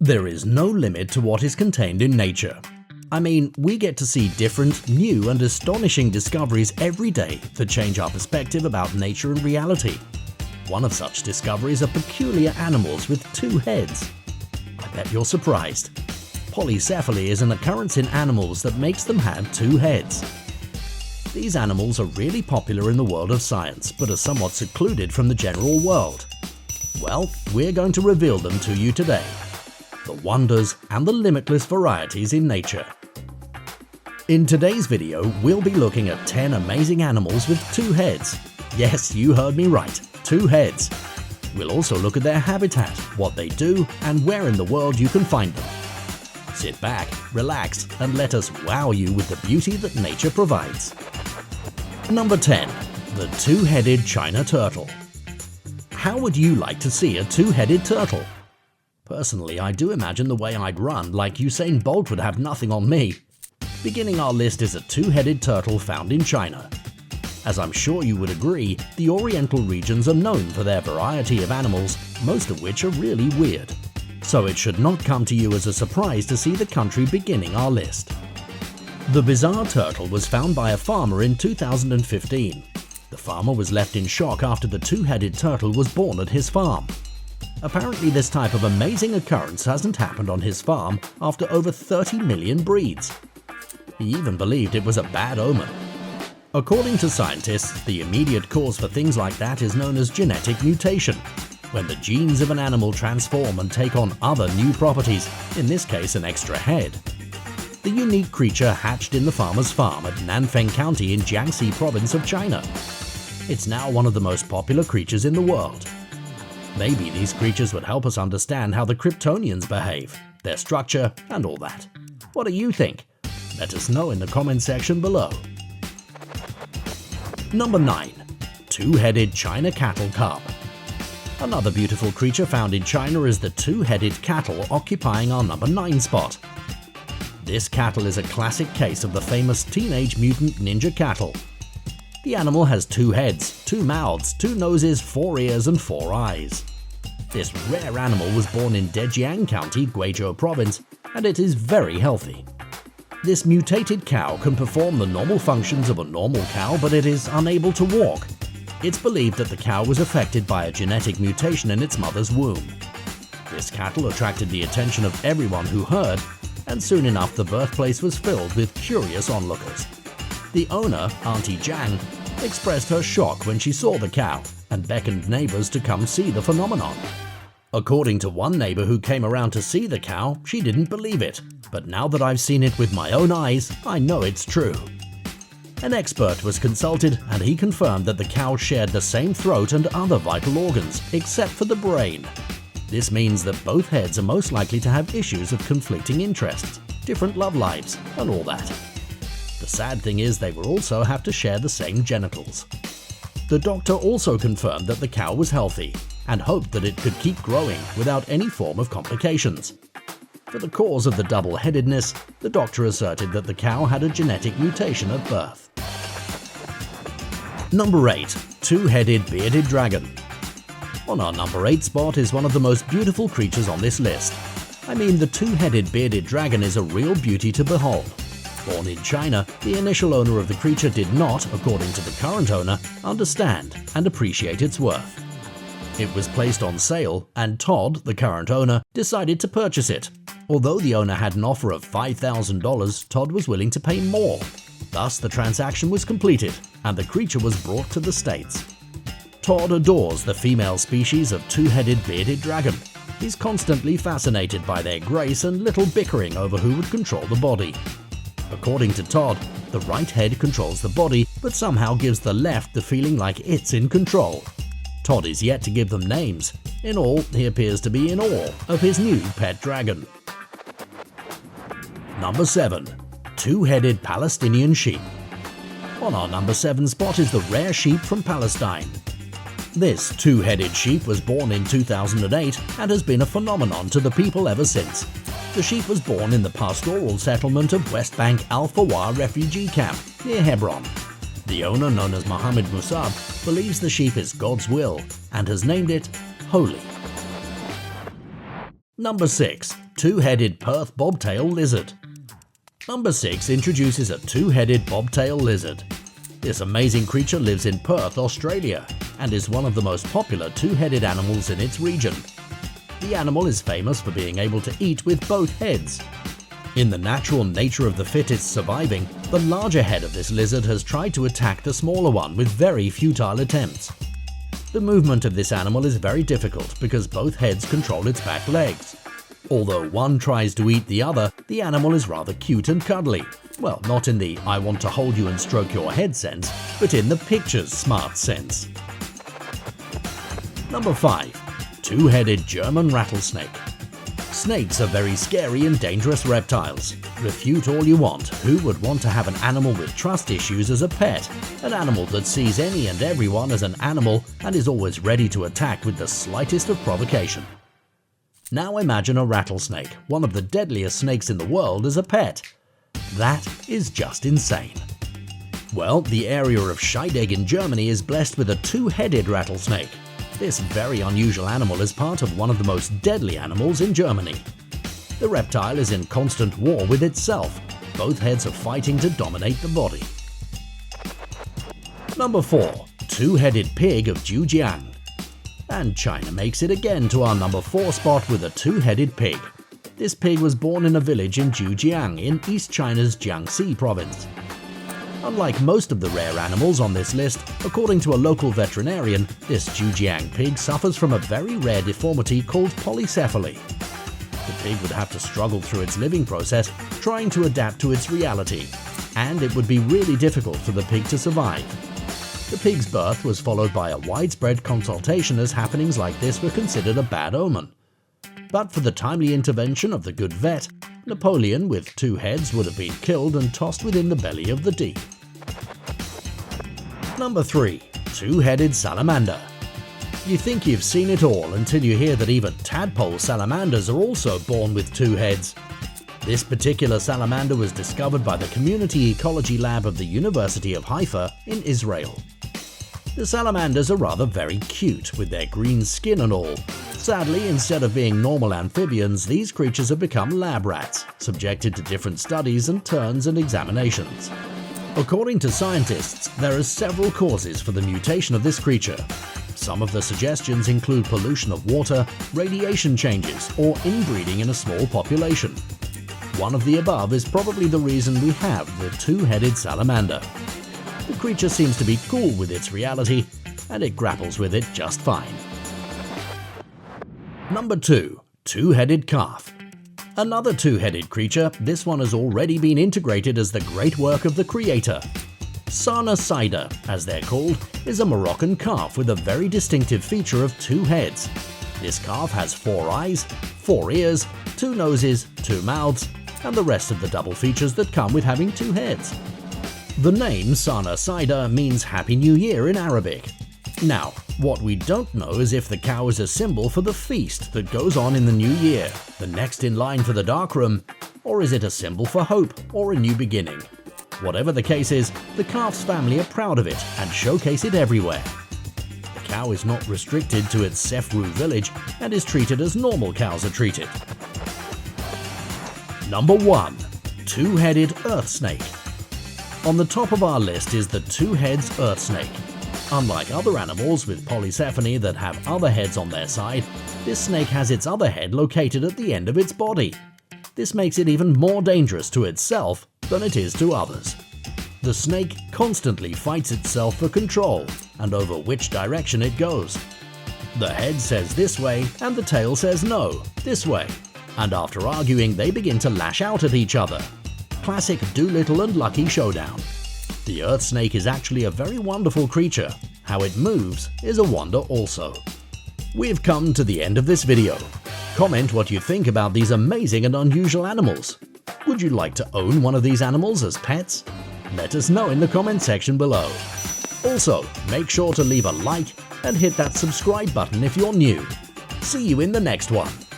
There is no limit to what is contained in nature. I mean, we get to see different, new and astonishing discoveries every day that change our perspective about nature and reality. One of such discoveries are peculiar animals with two heads. I bet you're surprised. Polycephaly is an occurrence in animals that makes them have two heads. These animals are really popular in the world of science, but are somewhat secluded from the general world. Well, we're going to reveal them to you today. The wonders and the limitless varieties in nature. In today's video, we'll be looking at 10 amazing animals with two heads. Yes, you heard me right, two heads. We'll also look at their habitat, what they do, and where in the world you can find them. Sit back, relax, and let us wow you with the beauty that nature provides. Number 10. The two-headed China turtle. How would you like to see a two-headed turtle? Personally, I do imagine the way I'd run, like Usain Bolt would have nothing on me. Beginning our list is a two-headed turtle found in China. As I'm sure you would agree, the Oriental regions are known for their variety of animals, most of which are really weird. So it should not come to you as a surprise to see the country beginning our list. The bizarre turtle was found by a farmer in 2015. The farmer was left in shock after the two-headed turtle was born at his farm. Apparently this type of amazing occurrence hasn't happened on his farm after over 30 million breeds. He even believed it was a bad omen. According to scientists, the immediate cause for things like that is known as genetic mutation, when the genes of an animal transform and take on other new properties, in this case an extra head. The unique creature hatched in the farmer's farm at Nanfeng County in Jiangxi province of China. It's now one of the most popular creatures in the world. Maybe these creatures would help us understand how the Kryptonians behave, their structure, and all that. What do you think? Let us know in the comment section below. Number 9. Two-headed China cattle cub. Another beautiful creature found in China is the two-headed cattle occupying our number 9 spot. This cattle is a classic case of the famous Teenage Mutant Ninja cattle. The animal has two heads, two mouths, two noses, 4 ears and 4 eyes. This rare animal was born in Dejiang County, Guizhou province, and it is very healthy. This mutated cow can perform the normal functions of a normal cow, but it is unable to walk. It's believed that the cow was affected by a genetic mutation in its mother's womb. This cattle attracted the attention of everyone who heard, and soon enough the birthplace was filled with curious onlookers. The owner, Auntie Zhang, expressed her shock when she saw the cow and beckoned neighbors to come see the phenomenon. According to one neighbor who came around to see the cow, she didn't believe it, but now that I've seen it with my own eyes, I know it's true. An expert was consulted and he confirmed that the cow shared the same throat and other vital organs, except for the brain. This means that both heads are most likely to have issues of conflicting interests, different love lives, and all that. The sad thing is they will also have to share the same genitals. The doctor also confirmed that the cow was healthy and hoped that it could keep growing without any form of complications. For the cause of the double-headedness, the doctor asserted that the cow had a genetic mutation at birth. Number 8. Two-headed bearded dragon. On our number 8 spot is one of the most beautiful creatures on this list. I mean, the two-headed bearded dragon is a real beauty to behold. Born in China, the initial owner of the creature did not, according to the current owner, understand and appreciate its worth. It was placed on sale, and Todd, the current owner, decided to purchase it. Although the owner had an offer of $5,000, Todd was willing to pay more. Thus, the transaction was completed, and the creature was brought to the States. Todd adores the female species of two-headed bearded dragon. He's constantly fascinated by their grace and little bickering over who would control the body. According to Todd, the right head controls the body, but somehow gives the left the feeling like it's in control. Todd is yet to give them names. In all, he appears to be in awe of his new pet dragon. Number 7. Two-headed Palestinian sheep. On our number 7 spot is the rare sheep from Palestine. This two-headed sheep was born in 2008 and has been a phenomenon to the people ever since. The sheep was born in the pastoral settlement of West Bank Al-Fawar refugee camp near Hebron. The owner, known as Mohammed Musab, believes the sheep is God's will and has named it Holy. Number 6. Two-headed Perth bobtail lizard. Number 6 introduces a two-headed bobtail lizard. This amazing creature lives in Perth, Australia, and is one of the most popular two-headed animals in its region. The animal is famous for being able to eat with both heads. In the natural nature of the fittest surviving, the larger head of this lizard has tried to attack the smaller one with very futile attempts. The movement of this animal is very difficult because both heads control its back legs. Although one tries to eat the other, the animal is rather cute and cuddly. Well, not in the "I want to hold you and stroke your head" sense, but in the picture's smart sense. Number 5. Two-headed German rattlesnake. Snakes are very scary and dangerous reptiles. Refute all you want, who would want to have an animal with trust issues as a pet? An animal that sees any and everyone as an animal and is always ready to attack with the slightest of provocation. Now imagine a rattlesnake, one of the deadliest snakes in the world, as a pet. That is just insane. Well, the area of Scheidegg in Germany is blessed with a two-headed rattlesnake. This very unusual animal is part of one of the most deadly animals in Germany. The reptile is in constant war with itself. Both heads are fighting to dominate the body. Number 4. Two-headed pig of Zhejiang. And China makes it again to our number 4 spot with a two-headed pig. This pig was born in a village in Zhejiang in East China's Jiangxi province. Unlike most of the rare animals on this list, according to a local veterinarian, this Zhejiang pig suffers from a very rare deformity called Polycephaly. The pig would have to struggle through its living process, trying to adapt to its reality, and it would be really difficult for the pig to survive. The pig's birth was followed by a widespread consultation, as happenings like this were considered a bad omen. But for the timely intervention of the good vet, Napoleon with two heads would have been killed and tossed within the belly of the deep. Number 3. Two-headed salamander. You think you've seen it all until you hear that even tadpole salamanders are also born with two heads. This particular salamander was discovered by the Community Ecology Lab of the University of Haifa in Israel. The salamanders are rather very cute, with their green skin and all. Sadly, instead of being normal amphibians, these creatures have become lab rats, subjected to different studies and turns and examinations. According to scientists, there are several causes for the mutation of this creature. Some of the suggestions include pollution of water, radiation changes, or inbreeding in a small population. One of the above is probably the reason we have the two-headed salamander. The creature seems to be cool with its reality, and it grapples with it just fine. Number 2. Two-headed calf. Another two-headed creature, this one has already been integrated as the great work of the creator. Sana Saida, as they're called, is a Moroccan calf with a very distinctive feature of two heads. This calf has 4 eyes, 4 ears, 2 noses, 2 mouths, and the rest of the double features that come with having 2 heads. The name Sana Saida means Happy New Year in Arabic. Now, what we don't know is if the cow is a symbol for the feast that goes on in the new year, the next in line for the darkroom, or is it a symbol for hope or a new beginning. Whatever the case is, the calf's family are proud of it and showcase it everywhere. The cow is not restricted to its Sefru village and is treated as normal cows are treated. Number 1. Two-headed earth snake. On the top of our list is the two-heads earth snake. Unlike other animals with Polycephaly that have other heads on their side, this snake has its other head located at the end of its body. This makes it even more dangerous to itself than it is to others. The snake constantly fights itself for control and over which direction it goes. The head says this way and the tail says no, this way, and after arguing they begin to lash out at each other. Classic Doolittle and Lucky showdown. The earth snake is actually a very wonderful creature. How it moves is a wonder also. We've come to the end of this video. Comment what you think about these amazing and unusual animals. Would you like to own one of these animals as pets? Let us know in the comment section below. Also, make sure to leave a like and hit that subscribe button if you're new. See you in the next one.